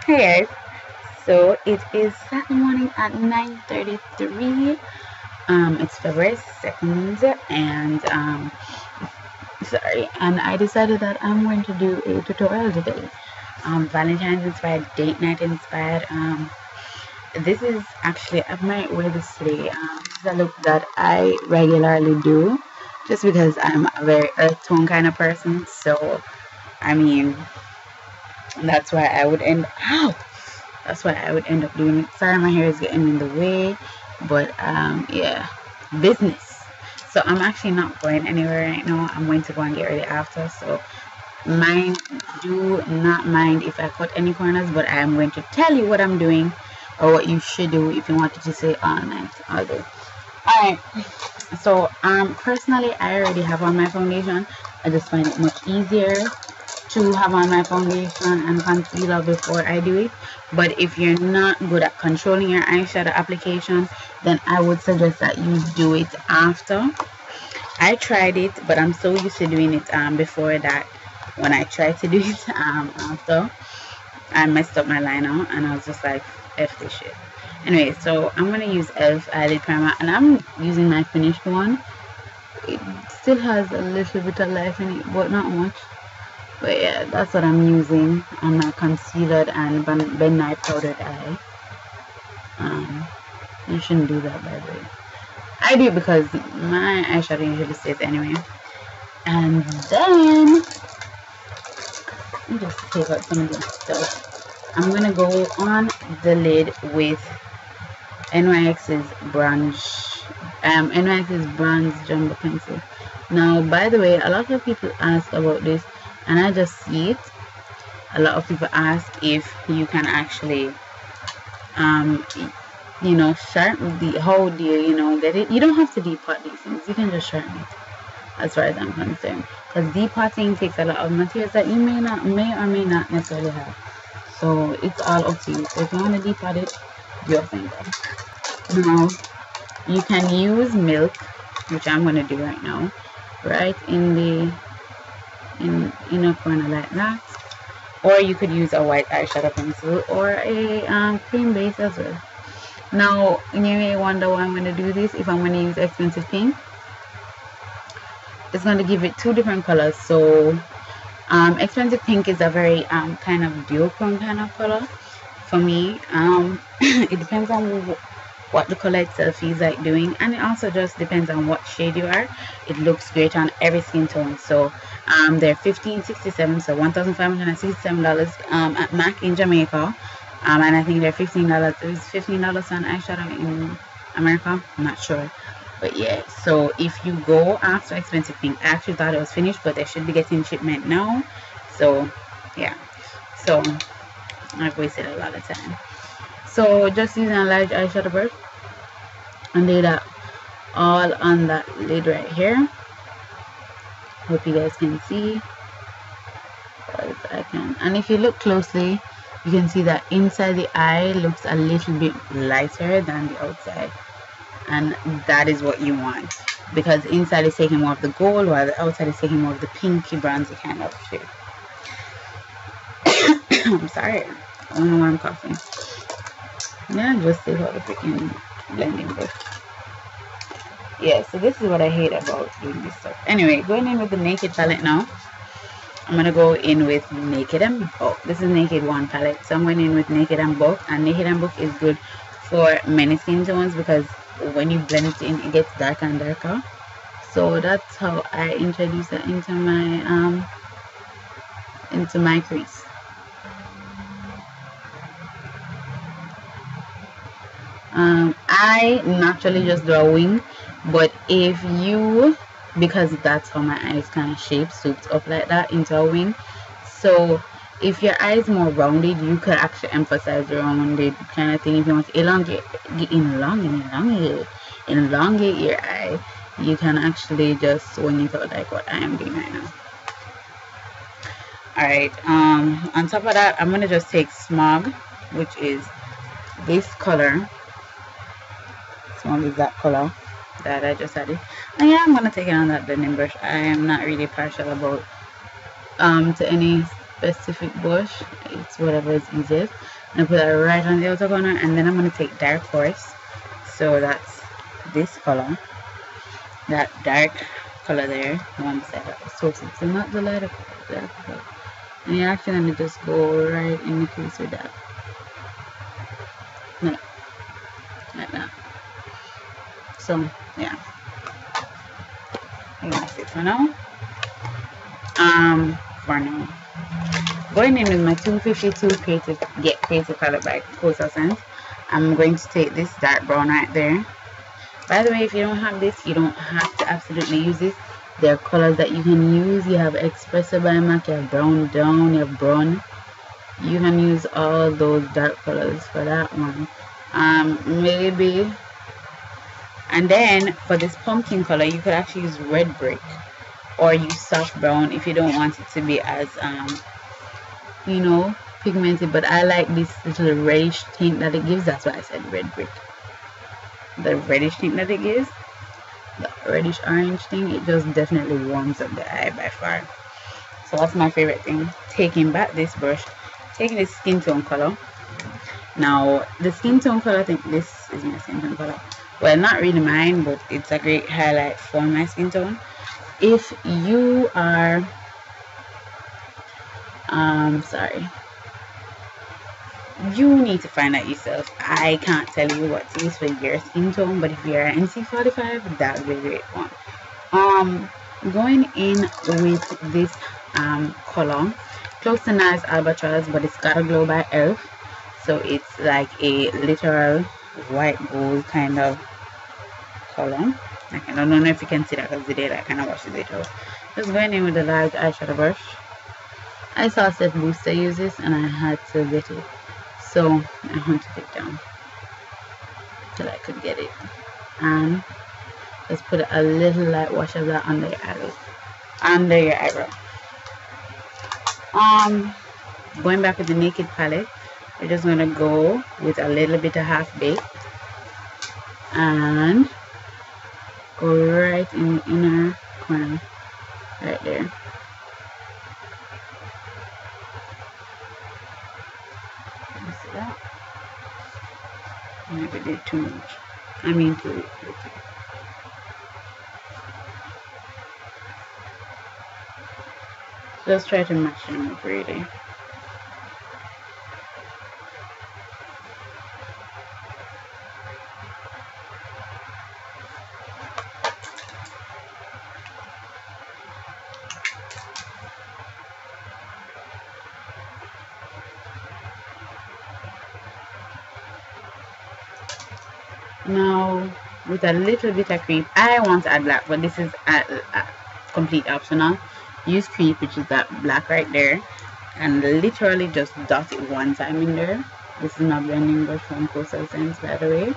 Hey guys, so it is Saturday morning at 9:33. It's February 2nd, and sorry, and I decided that I'm going to do a tutorial today. Valentine's inspired, date night inspired. This is actually, I might wear this today. This is a look that I regularly do, just because I'm a very earth tone kind of person. So, I mean, that's why I would end. Ow! That's why I would end up doing it. Sorry, my hair is getting in the way, but yeah, business. So I'm actually not going anywhere right now. I'm going to go and get ready after. So mind, do not mind if I cut any corners, but I am going to tell you what I'm doing or what you should do if you wanted to say all night, all day. All right. So personally, I already have on my foundation. I just find it much easier to have on my foundation and concealer before I do it. But if you're not good at controlling your eyeshadow application, then I would suggest that you do it after. I tried it, but I'm so used to doing it before that when I tried to do it after, I messed up my liner and I was just like, F this shit. Anyway, so I'm going to use e.l.f. eyelid primer, and I'm using my finished one. It still has a little bit of life in it, but not much. But yeah, that's what I'm using on my concealer and Ben Nye powdered eye. You shouldn't do that, by the way. I do because my eyeshadow usually stays anyway. And then let me just take out some of this stuff. I'm gonna go on the lid with NYX's bronze jumbo pencil. Now, by the way, a lot of people ask about this, and I just see it. A lot of people ask if you can actually sharpen how do you get it. You don't have to depot these things, you can just sharpen it, as far as I'm concerned, because depotting takes a lot of materials that you may or may not necessarily have. So it's all up to you. So if you want to depot it, do your thing. Now you can use milk, which I'm going to do right now, right in the inner corner like that. Or you could use a white eyeshadow pencil or a cream base as well. Now, you may wonder why I'm going to do this. If I'm going to use expensive pink, it's going to give it two different colors. So, expensive pink is a very kind of duochrome kind of color for me. It depends on what the color itself feels like doing, and it also just depends on what shade you are. It looks great on every skin tone. So they're $15.67, so $1,567 at MAC in Jamaica, and I think they're $15. It was $15 on eyeshadow in America, I'm not sure, but yeah. So if you go after expensive pink, I actually thought it was finished, but they should be getting shipment now. So yeah, so I've wasted a lot of time. So just using a large eyeshadow brush and lay that all on that lid right here. Hope you guys can see, or if I can. And if you look closely, you can see that inside the eye looks a little bit lighter than the outside, and that is what you want, because inside is taking more of the gold while the outside is taking more of the pinky bronzy kind of shade. I'm sorry, I don't know why I'm coughing. Yeah, just take out the freaking blending brush. Yeah, so this is what I hate about doing this stuff. Anyway, going in with the Naked palette now. I'm gonna go in with Naked and this is Naked 1 palette. So I'm going in with Naked and Book, and Naked and Book is good for many skin tones because when you blend it in, it gets darker and darker. So that's how I introduce it into my crease. I naturally just do a wing, but if you, because that's how my eyes kind of shape, souped up like that into a wing. So if your eye is more rounded, you could actually emphasize the rounded kind of thing. If you want to elongate your eye, you can actually just wing it out like what I am doing right now. Alright, on top of that, I'm gonna just take Smog, which is this color. Smog is that color that I just added. And yeah, I'm gonna take it on that blending brush. I am not really partial about to any specific brush. It's whatever is easiest. and put it right on the outer corner, and then I'm going to take dark horse. So that's this color, that dark color there, one side of the source. So not the lighter color, dark color. And you're actually going to just go right in the crease with that. Like that. So yeah, I think that's it for now. For now, going in with my 252 creative color by Coastal Scents. I'm going to take this dark brown right there. By the way, if you don't have this, you don't have to absolutely use this. There are colors that you can use. You have Espresso by MAC, you have Brown Down, you have Brown. You can use all those dark colors for that one. Maybe. And then for this pumpkin color, you could actually use Red Brick or use soft brown if you don't want it to be as you know, pigmented. But I like this little reddish tint that it gives. That's why I said Red Brick. The reddish tint that it gives, the reddish orange thing, it just definitely warms up the eye by far. So that's my favorite thing. Taking back this brush, taking the skin tone color. Now the skin tone color, I think this is my skin tone color. Well, not really mine, but it's a great highlight for my skin tone. If you are you need to find out yourself. I can't tell you what to use for your skin tone, but if you're an NC45, that would be a great one. Going in with this color, close to Nice Albatross, but it's Gotta Glow by Elf. So it's like a literal white gold kind of color. I don't know if you can see that because the daylight kind of washes it out. Just going in with a large eyeshadow brush. I saw Seth Booster use this and I had to get it, so I hunted it down till I could get it. And just put a little light wash of that under your eyelid, under your eyebrow. Going back with the Naked palette, we're just gonna go with a little bit of Half Baked and go right in the inner corner, right there. See that? Maybe did too much. I mean too little. Just try to match them up really. Now with a little bit of creep, I want to add black, but this is a complete optional. Use creep, which is that black right there, and literally just dot it one time in there. This is my blending brush from Coastal Scents, by the way.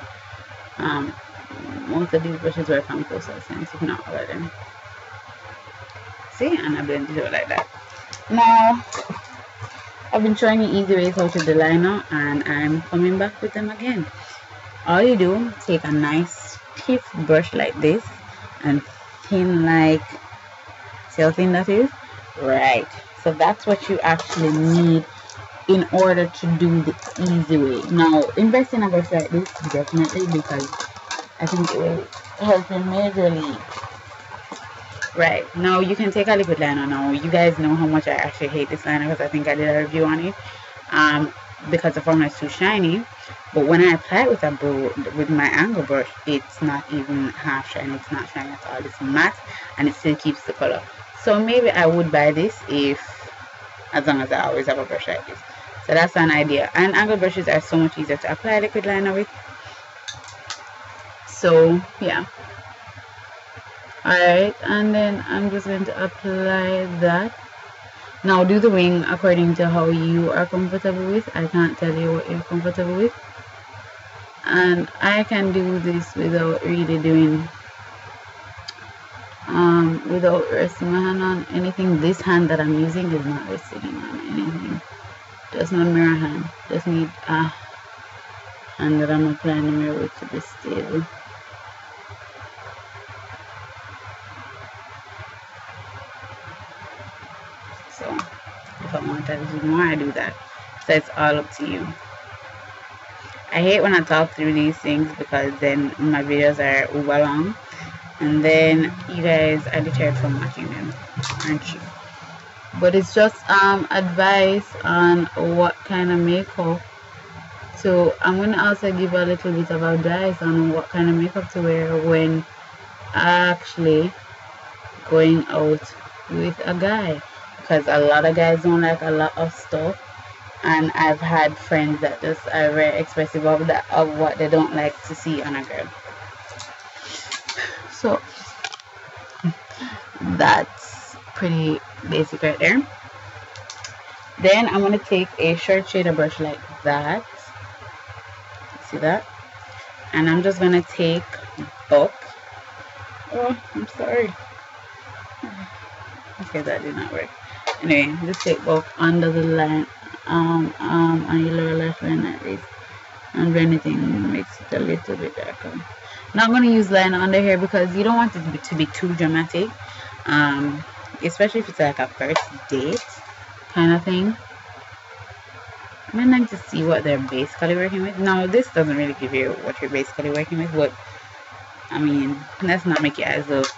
Most of these brushes were from Coastal Scents, if not all of them. See, and I blend it out like that. Now I've been showing you easy ways how to do liner, and I'm coming back with them again. All you do, take a nice stiff brush like this and thin, like, see how thin that is? Right. So that's what you actually need in order to do the easy way. Now, invest in a brush like this, definitely, because I think it will help you majorly. Right. Now, you can take a liquid liner. Now, you guys know how much I actually hate this liner because I think I did a review on it. Because the formula is too shiny. But when I apply it with my angle brush, it's not even half shiny. It's not shiny at all. It's matte and it still keeps the color. So maybe I would buy this as long as I always have a brush like this. So that's an idea. And angle brushes are so much easier to apply liquid liner with. So yeah. Alright, and then I'm just going to apply that. Now do the wing according to how you are comfortable with. I can't tell you what you're comfortable with. And I can do this without really doing, without resting my hand on anything. This hand that I'm using is not resting on anything. Just my mirror hand. Just need a hand that I'm applying the mirror with to be stable. So if I want to do more, I do that. So it's all up to you. I hate when I talk through these things because then my videos are over long, and then you guys are deterred from watching them, aren't you? But it's just advice on what kind of makeup. So I'm gonna also give a little bit of advice on what kind of makeup to wear when actually going out with a guy, because a lot of guys don't like a lot of stuff, and I've had friends that just are very expressive of that, of what they don't like to see on a girl. So that's pretty basic right there. Then I'm gonna take a short shader brush like that. See that? And I'm just gonna take Buck. Oh, I'm sorry. Okay, that did not work. Anyway, just take Buck under the line, on your lower left line like this, and anything makes it a little bit darker. Not gonna use liner under here because you don't want it to be too dramatic, especially if it's like a first date kind of thing. I like to see what they're basically working with. Now, this doesn't really give you what you're basically working with, but I mean, let's not make your eyes look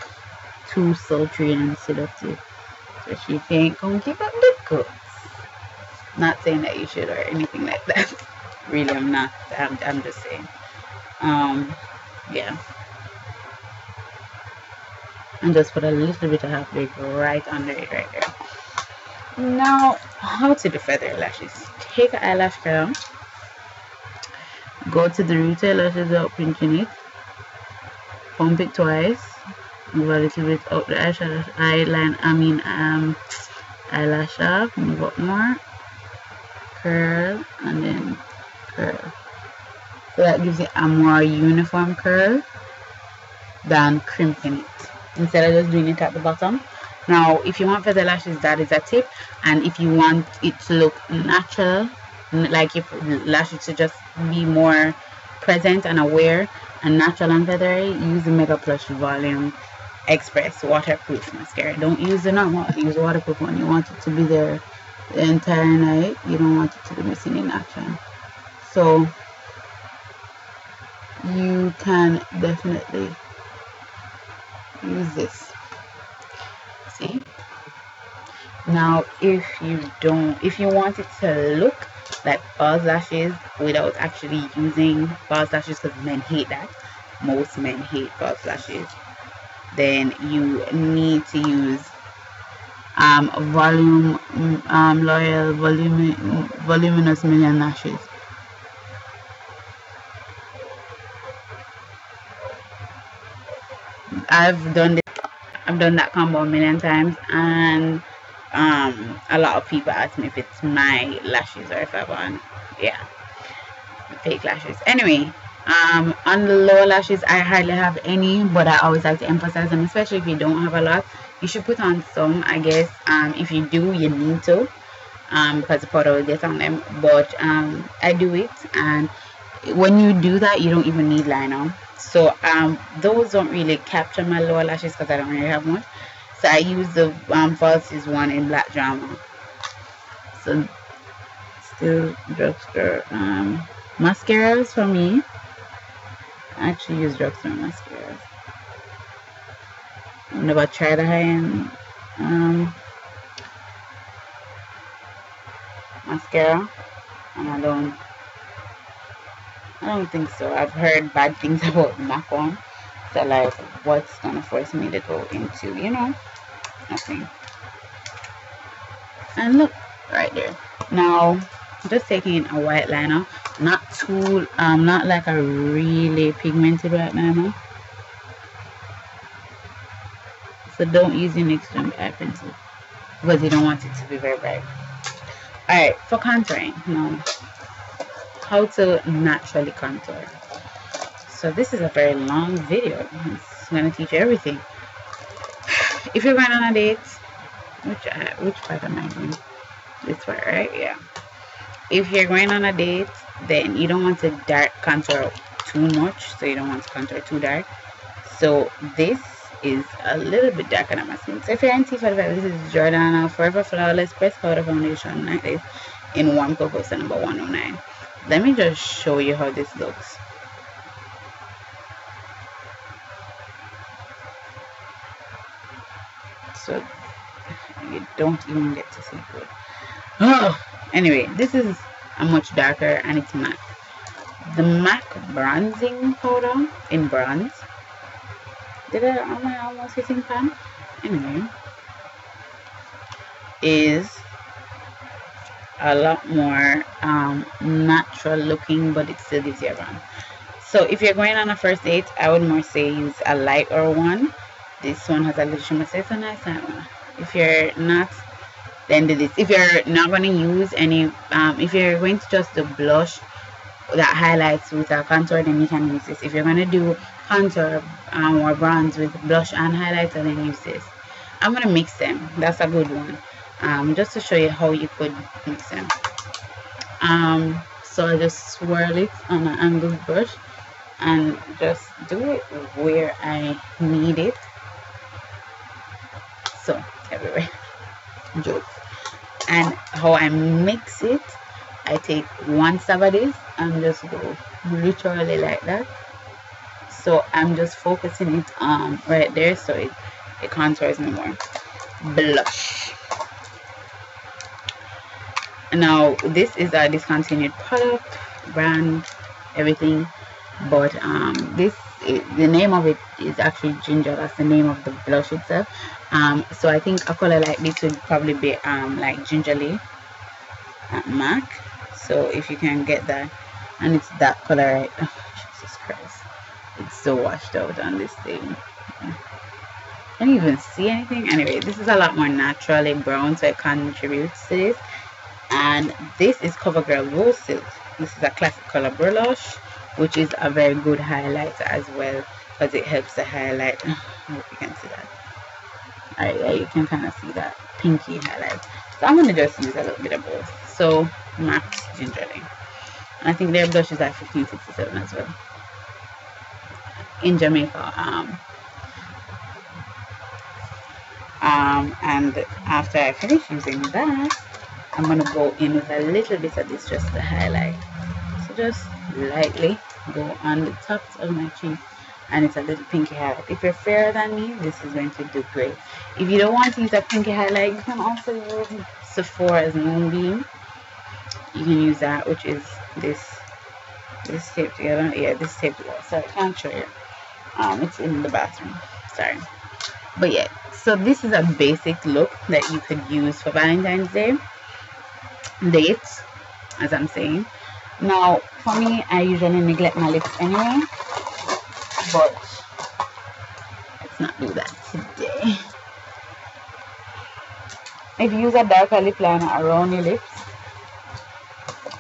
too sultry and seductive, so she can't come keep up the goods. Not saying that you should or anything like that. Really, I'm not. I'm just saying. Yeah. And just put a little bit of half big right under it right there. Now, how to do feather lashes? Take an eyelash curl, go to the root eyelashes without pinching it, pump it twice, move a little bit up the eyelash up, move up more, curl, and then curl. So that gives it a more uniform curl than crimping it, instead of just doing it at the bottom. Now, if you want feather lashes, that is a tip. And if you want it to look natural, like if lashes to just be more present and aware and natural and feathery, use the Mega Plush Volume Express waterproof mascara. Don't use the normal, use the waterproof one. You want it to be there the entire night. You don't want it to be missing in action. So you can definitely use this. See? Now, if you want it to look like false lashes without actually using false lashes, because men hate that, most men hate false lashes, then you need to use L'Oreal Voluminous Million Lashes. I've done that combo a million times, and a lot of people ask me if it's my lashes or if I want, yeah, fake lashes. Anyway, on the lower lashes, I hardly have any, but I always like to emphasize them, especially if you don't have a lot. You should put on some, I guess. If you do, you need to, because the powder will get on them. But I do it, and when you do that, you don't even need liner. So those don't really capture my lower lashes because I don't really have much. So I use the falsies one in Black Drama. So still drugstore mascaras for me. I actually use drugstore mascaras. I've never tried a high-end mascara, and I don't think so. I've heard bad things about MAC one. So like, what's gonna force me to go into, nothing. And look right there. Now, just taking a white liner, not too not like a really pigmented white liner. So don't use an extreme eye pencil because you don't want it to be very bright. Alright, for contouring now, how to naturally contour. So this is a very long video. It's gonna teach you everything. If you're going on a date, which part am I doing? This part, right? Yeah. If you're going on a date, then you don't want to dark contour too much, so you don't want to contour too dark. So this is a little bit darker than my skin. So if you're in T45, this is Jordana Forever Flawless Pressed Powder Foundation like this in Warm Cocoa number 109. let me just show you how this looks. So you don't even get to see good. Oh, anyway, this is a much darker and it's matte. The MAC bronzing powder in bronze. Am I almost hitting pan? Anyway, is a lot more natural looking, but it still gives you a bronze. So if you're going on a first date, I would more say use a lighter one. This one has a little shimmer, so it's a nice light one. If you're not, then do this. If you're not going to use any, if you're going to just do blush that highlights with a contour, then you can use this. If you're going to do contour or bronze with blush and highlighter, then use this. I'm going to mix them. That's a good one. Just to show you how you could mix them. So I just swirl it on an angled brush and just do it where I need it. So everywhere. Jokes. And how I mix it, I take one stab of this and just go literally like that. So I'm just focusing it right there, so it contours me more. Blush. Now this is a discontinued product, brand, everything, but the name of it is actually Ginger. That's the name of the blush itself. So I think a color like this would probably be like Gingerly at MAC. So if you can get that, and it's that color, right? Oh, Jesus Christ, it's so washed out on this thing. Can't even see anything. Anyway, this is a lot more naturally brown, so it contributes to this. And this is CoverGirl Rose Silk. This is a classic color blush, which is a very good highlighter as well, because it helps to highlight. I hope you can see that. Alright, yeah, you can kind of see that pinky highlight. So I'm going to just use a little bit of both. So MAC's Gingerly. And I think their blush is at 1567 as well. In Jamaica. And after I finish using that, I'm going to go in with a little bit of this just to highlight. So just lightly go on the tops of my cheek, and it's a little pinky highlight. If you're fairer than me, this is going to do great. If you don't want to use a pinky highlight, you can also use Sephora's Moonbeam. You can use that, which is this tape together. Yeah, this tape together. So I can't show you. It's in the bathroom. Sorry. But yeah, so this is a basic look that you could use for Valentine's Day dates, as I'm saying. Now, for me, I usually neglect my lips anyway, but let's not do that today. If you use a darker lip liner around your lips,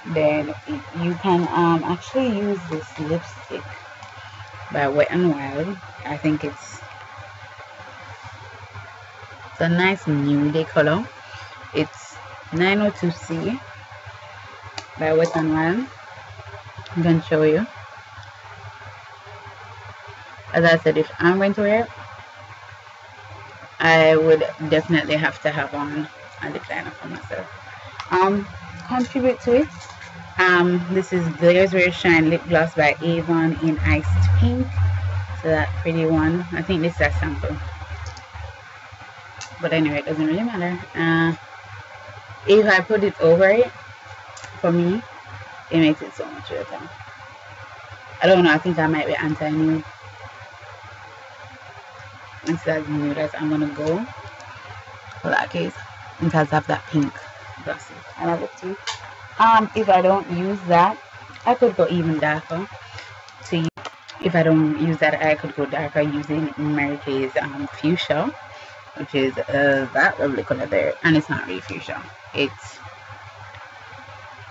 then you can actually use this lipstick by Wet n Wild. I think it's a nice nude color. It's 902C by Wet n Wild. I'm going to show you. As I said, if I'm going to wear it, I would definitely have to have on a lip liner for myself. Contribute to it. This is Glaze Wear Shine Lip Gloss by Avon in Iced Pink. So that pretty one. I think this is a sample. But anyway, it doesn't really matter. If I put it over it, for me, it makes it so much better. I don't know, I think I might be anti-nude. Instead of nude as I'm gonna go for that case, it has to have that pink glossy. I love it too. If I don't use that, I could go even darker. If I don't use that, I could go darker using Mary Kay's fuchsia, which is that lovely color there, and it's not really fuchsia. It's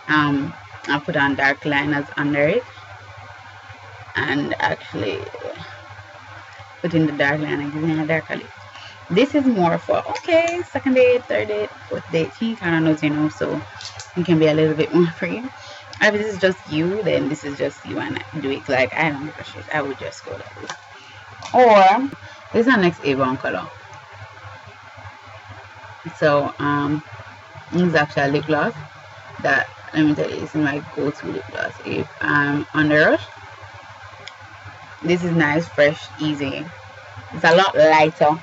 I put on dark liners under it, and actually put in the dark liner, giving a darker lip. This is more for okay, second date, third date, fourth date. He kind of knows, you know, so it can be a little bit more for you. If this is just you, then this is just you, and do it like I don't give a shit. I would just go like this. Or this is our next Avon color. So this is actually a lip gloss that Let me tell you, this is my go-to lip gloss if I'm under rush. This is nice, fresh, easy. It's a lot lighter.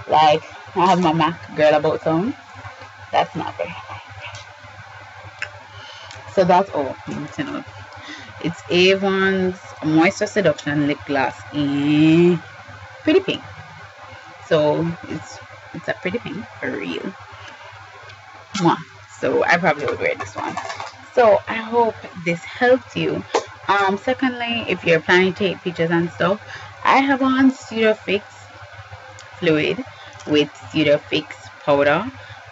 Like I have my MAC girl about town. That's not very light. So that's all you need to know. It's Avon's Moisture Seduction Lip Gloss in pretty pink. So it's a pretty pink for real. Mwah. So I probably would wear this one. So I hope this helped you. Secondly, if you're planning to take pictures and stuff, I have on Studio Fix fluid with Studio Fix powder.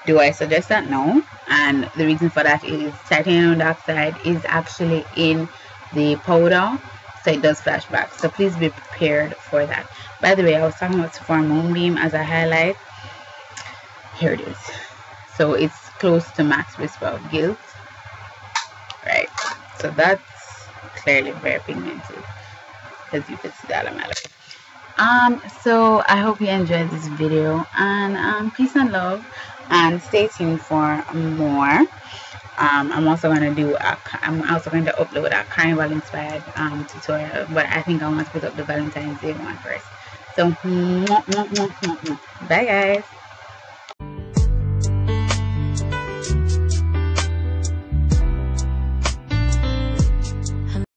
Do I suggest that? No. And the reason for that is titanium dioxide is actually in the powder, so it does flashback. So please be prepared for that. By the way, I was talking about Sephora Moonbeam as a highlight. Here it is. So it's close to Max Whisper of Guilt, right? So that's clearly very pigmented, as you can see that on my lip. So I hope you enjoyed this video, and peace and love, and stay tuned for more. I'm also going to upload a carnival inspired tutorial, but I think I want to put up the Valentine's Day one first. So bye guys.